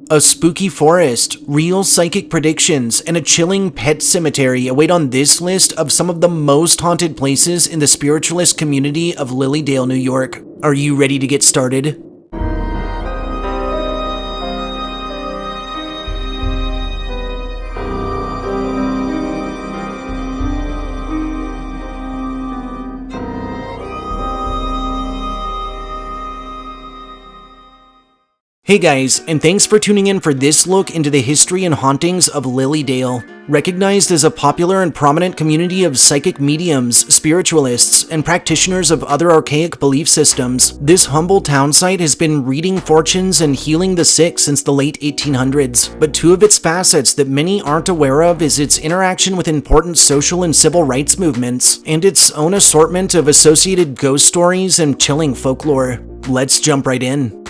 A spooky forest, real psychic predictions, and a chilling pet cemetery await on this list of some of the most haunted places in the spiritualist community of Lilydale, New York. Are you ready to get started? Hey guys, and thanks for tuning in for this look into the history and hauntings of Lilydale. Recognized as a popular and prominent community of psychic mediums, spiritualists, and practitioners of other archaic belief systems, this humble townsite has been reading fortunes and healing the sick since the late 1800s. But two of its facets that many aren't aware of is its interaction with important social and civil rights movements, and its own assortment of associated ghost stories and chilling folklore. Let's jump right in.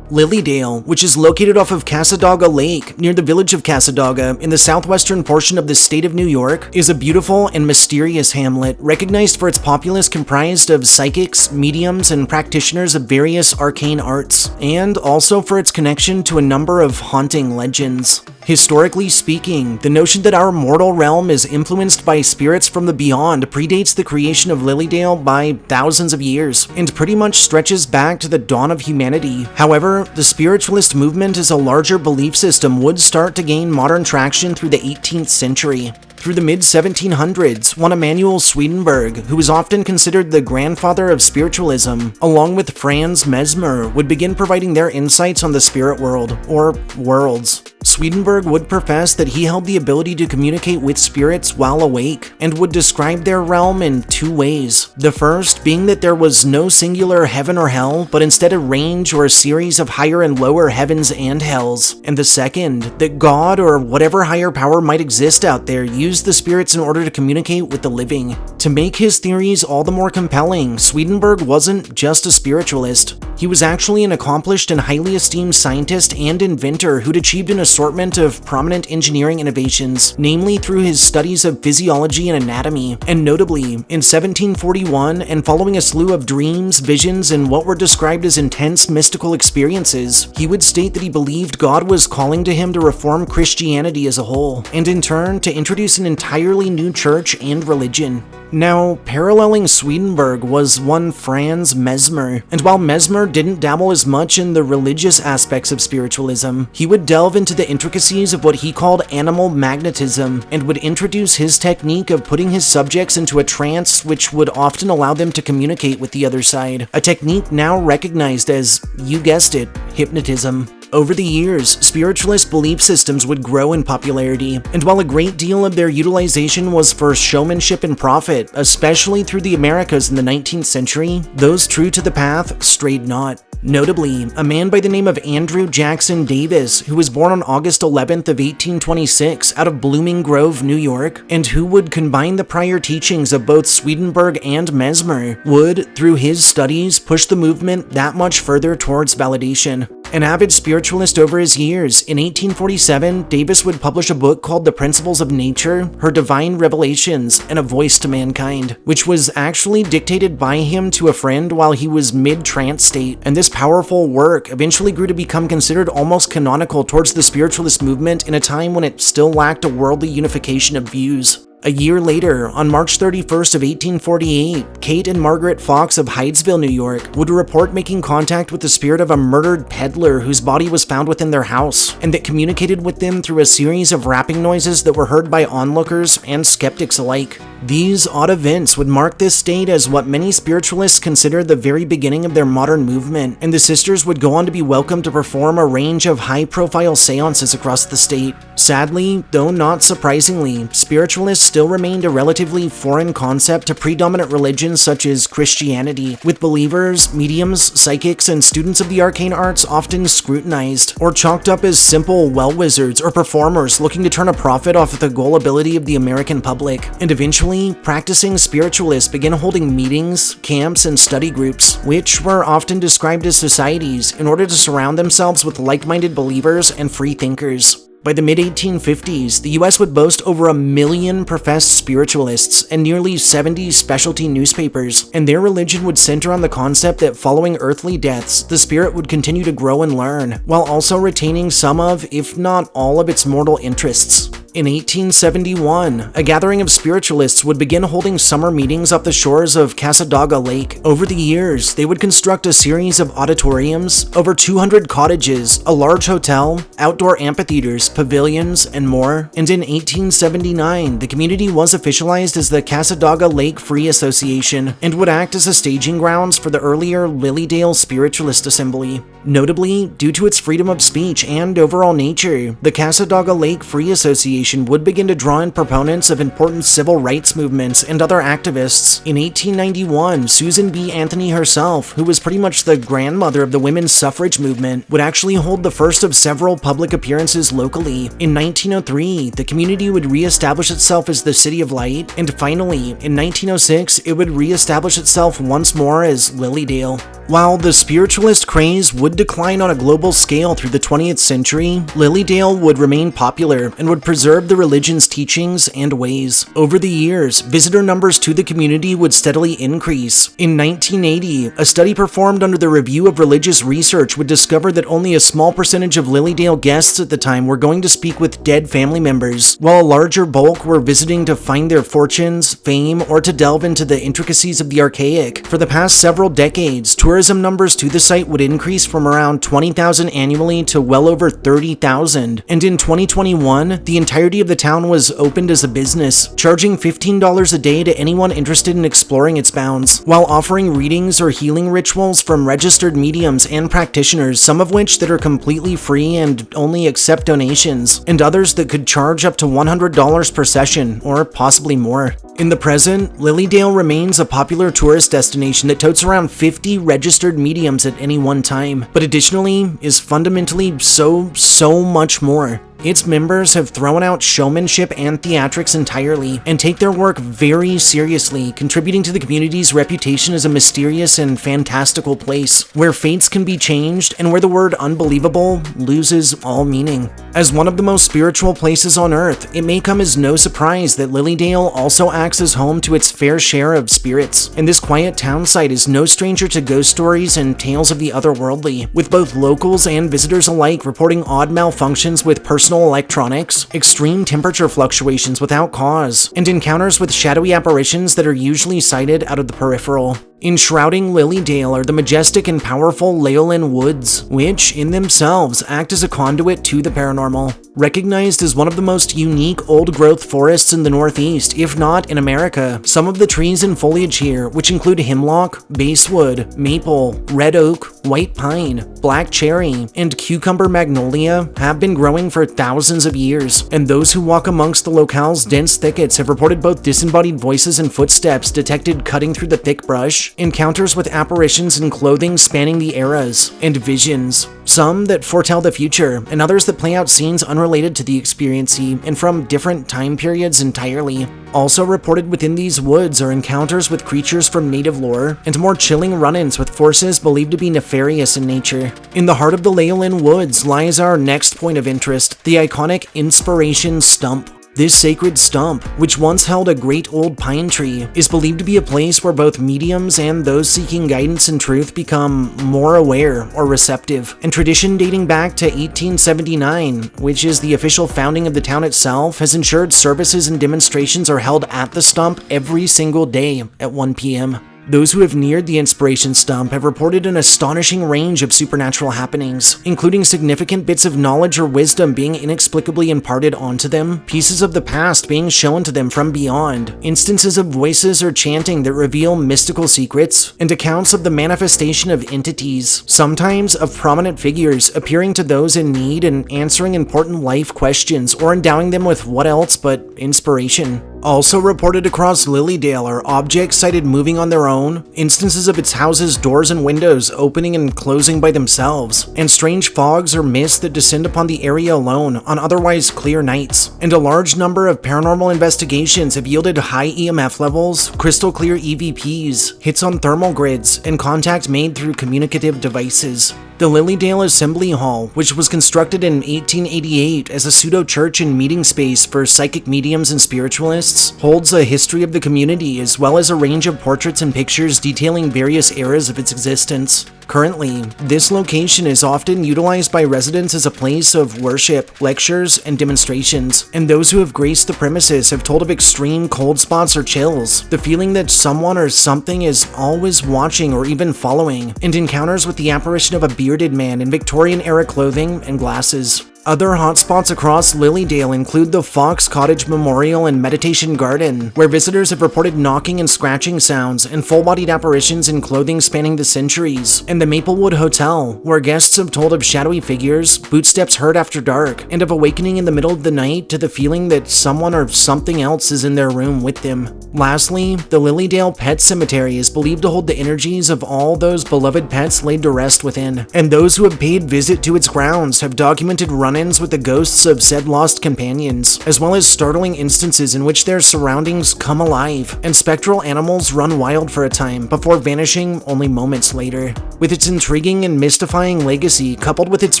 Lilydale, which is located off of Cassadaga Lake, near the village of Cassadaga, in the southwestern portion of the state of New York, is a beautiful and mysterious hamlet, recognized for its populace comprised of psychics, mediums, and practitioners of various arcane arts, and also for its connection to a number of haunting legends. Historically speaking, the notion that our mortal realm is influenced by spirits from the beyond predates the creation of Lilydale by thousands of years, and pretty much stretches back to the dawn of humanity. However, the spiritualist movement as a larger belief system would start to gain modern traction through the 18th century. Through the mid-1700s, one Emanuel Swedenborg, who is often considered the grandfather of spiritualism, along with Franz Mesmer, would begin providing their insights on the spirit world, or worlds. Swedenborg would profess that he held the ability to communicate with spirits while awake, and would describe their realm in two ways. The first being that there was no singular heaven or hell, but instead a range or a series of higher and lower heavens and hells. And the second, that God or whatever higher power might exist out there used the spirits in order to communicate with the living. To make his theories all the more compelling, Swedenborg wasn't just a spiritualist. He was actually an accomplished and highly esteemed scientist and inventor who'd achieved an assortment of prominent engineering innovations, namely through his studies of physiology and anatomy. And notably, in 1741, and following a slew of dreams, visions, and what were described as intense mystical experiences, he would state that he believed God was calling to him to reform Christianity as a whole, and in turn to introduce an entirely new church and religion. Now, paralleling Swedenborg was one Franz Mesmer, and while Mesmer didn't dabble as much in the religious aspects of spiritualism, he would delve into the intricacies of what he called animal magnetism, and would introduce his technique of putting his subjects into a trance which would often allow them to communicate with the other side, a technique now recognized as, you guessed it, hypnotism. Over the years, spiritualist belief systems would grow in popularity, and while a great deal of their utilization was for showmanship and profit, especially through the Americas in the 19th century, those true to the path strayed not. Notably, a man by the name of Andrew Jackson Davis, who was born on August 11th of 1826 out of Blooming Grove, New York, and who would combine the prior teachings of both Swedenborg and Mesmer, would, through his studies, push the movement that much further towards validation. An avid spiritualist over his years, in 1847, Davis would publish a book called The Principles of Nature, Her Divine Revelations, and a Voice to Mankind, which was actually dictated by him to a friend while he was mid-trance state, and this powerful work eventually grew to become considered almost canonical towards the spiritualist movement in a time when it still lacked a worldly unification of views. A year later, on March 31st of 1848, Kate and Margaret Fox of Hydesville, New York, would report making contact with the spirit of a murdered peddler whose body was found within their house, and that communicated with them through a series of rapping noises that were heard by onlookers and skeptics alike. These odd events would mark this date as what many spiritualists consider the very beginning of their modern movement, and the sisters would go on to be welcomed to perform a range of high-profile seances across the state. Sadly, though not surprisingly, spiritualists still remained a relatively foreign concept to predominant religions such as Christianity, with believers, mediums, psychics, and students of the arcane arts often scrutinized, or chalked up as simple well-wizards or performers looking to turn a profit off of the gullibility of the American public. And eventually, practicing spiritualists began holding meetings, camps, and study groups, which were often described as societies, in order to surround themselves with like-minded believers and free thinkers. By the mid-1850s, the US would boast over 1 million professed spiritualists and nearly 70 specialty newspapers, and their religion would center on the concept that following earthly deaths, the spirit would continue to grow and learn, while also retaining some of, if not all of its mortal interests. In 1871, a gathering of spiritualists would begin holding summer meetings off the shores of Cassadaga Lake. Over the years, they would construct a series of auditoriums, over 200 cottages, a large hotel, outdoor amphitheaters, pavilions, and more. And in 1879, the community was officialized as the Cassadaga Lake Free Association and would act as a staging grounds for the earlier Lilydale Spiritualist Assembly. Notably, due to its freedom of speech and overall nature, the Cassadaga Lake Free Association would begin to draw in proponents of important civil rights movements and other activists. In 1891, Susan B. Anthony herself, who was pretty much the grandmother of the women's suffrage movement, would actually hold the first of several public appearances locally. In 1903, the community would re-establish itself as the City of Light, and finally, in 1906, it would re-establish itself once more as Lilydale. While the spiritualist craze would decline on a global scale through the 20th century, Lilydale would remain popular and would preserve the religion's teachings and ways. Over the years, visitor numbers to the community would steadily increase. In 1980, a study performed under the Review of Religious Research would discover that only a small percentage of Lilydale guests at the time were going to speak with dead family members, while a larger bulk were visiting to find their fortunes, fame, or to delve into the intricacies of the archaic. For the past several decades, tourism numbers to the site would increase from around 20,000 annually to well over 30,000, and in 2021, the entirety of the town was opened as a business, charging $15 a day to anyone interested in exploring its bounds, while offering readings or healing rituals from registered mediums and practitioners, some of which that are completely free and only accept donations, and others that could charge up to $100 per session, or possibly more. In the present, Lilydale remains a popular tourist destination that totes around 50 registered mediums at any one time, but additionally is fundamentally so much more. Its members have thrown out showmanship and theatrics entirely, and take their work very seriously, contributing to the community's reputation as a mysterious and fantastical place, where fates can be changed and where the word unbelievable loses all meaning. As one of the most spiritual places on Earth, it may come as no surprise that Lilydale also acts as home to its fair share of spirits, and this quiet town site is no stranger to ghost stories and tales of the otherworldly, with both locals and visitors alike reporting odd malfunctions with personal electronics, extreme temperature fluctuations without cause, and encounters with shadowy apparitions that are usually sighted out of the peripheral. Enshrouding Lilydale are the majestic and powerful Leolin Woods, which, in themselves, act as a conduit to the paranormal. Recognized as one of the most unique old-growth forests in the Northeast, if not in America, some of the trees and foliage here, which include hemlock, basswood, maple, red oak, white pine, black cherry, and cucumber magnolia, have been growing for thousands of years, and those who walk amongst the locale's dense thickets have reported both disembodied voices and footsteps detected cutting through the thick brush, encounters with apparitions in clothing spanning the eras, and visions, some that foretell the future, and others that play out scenes unrelated to the experiencee and from different time periods entirely. Also reported within these woods are encounters with creatures from native lore, and more chilling run-ins with forces believed to be nefarious in nature. In the heart of the Leolin Woods lies our next point of interest, the iconic Inspiration Stump. This sacred stump, which once held a great old pine tree, is believed to be a place where both mediums and those seeking guidance and truth become more aware or receptive. And tradition dating back to 1879, which is the official founding of the town itself, has ensured services and demonstrations are held at the stump every single day at 1 p.m. Those who have neared the Inspiration Stump have reported an astonishing range of supernatural happenings, including significant bits of knowledge or wisdom being inexplicably imparted onto them, pieces of the past being shown to them from beyond, instances of voices or chanting that reveal mystical secrets, and accounts of the manifestation of entities, sometimes of prominent figures appearing to those in need and answering important life questions or endowing them with what else but inspiration. Also reported across Lilydale are objects sighted moving on their own, instances of its houses' doors and windows opening and closing by themselves, and strange fogs or mists that descend upon the area alone on otherwise clear nights. And a large number of paranormal investigations have yielded high EMF levels, crystal clear EVPs, hits on thermal grids, and contact made through communicative devices. The Lilydale Assembly Hall, which was constructed in 1888 as a pseudo-church and meeting space for psychic mediums and spiritualists, holds a history of the community as well as a range of portraits and pictures detailing various eras of its existence. Currently, this location is often utilized by residents as a place of worship, lectures, and demonstrations, and those who have graced the premises have told of extreme cold spots or chills, the feeling that someone or something is always watching or even following, and encounters with the apparition of a bearded man in Victorian-era clothing and glasses. Other hotspots across Lilydale include the Fox Cottage Memorial and Meditation Garden, where visitors have reported knocking and scratching sounds and full-bodied apparitions in clothing spanning the centuries, and the Maplewood Hotel, where guests have told of shadowy figures, footsteps heard after dark, and of awakening in the middle of the night to the feeling that someone or something else is in their room with them. Lastly, the Lilydale Pet Cemetery is believed to hold the energies of all those beloved pets laid to rest within, and those who have paid visit to its grounds have documented run-ins with the ghosts of said lost companions, as well as startling instances in which their surroundings come alive, and spectral animals run wild for a time before vanishing only moments later. With its intriguing and mystifying legacy, coupled with its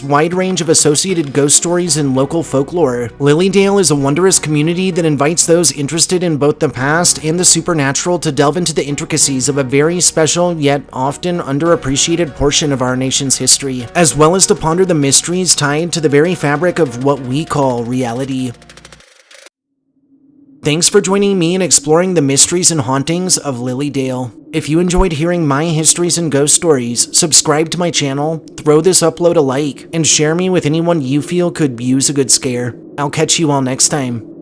wide range of associated ghost stories and local folklore, Lilydale is a wondrous community that invites those interested in both the past and the supernatural to delve into the intricacies of a very special yet often underappreciated portion of our nation's history, as well as to ponder the mysteries tied to the very fabric of what we call reality. Thanks for joining me in exploring the mysteries and hauntings of Lilydale. If you enjoyed hearing my histories and ghost stories, subscribe to my channel, throw this upload a like, and share me with anyone you feel could use a good scare. I'll catch you all next time.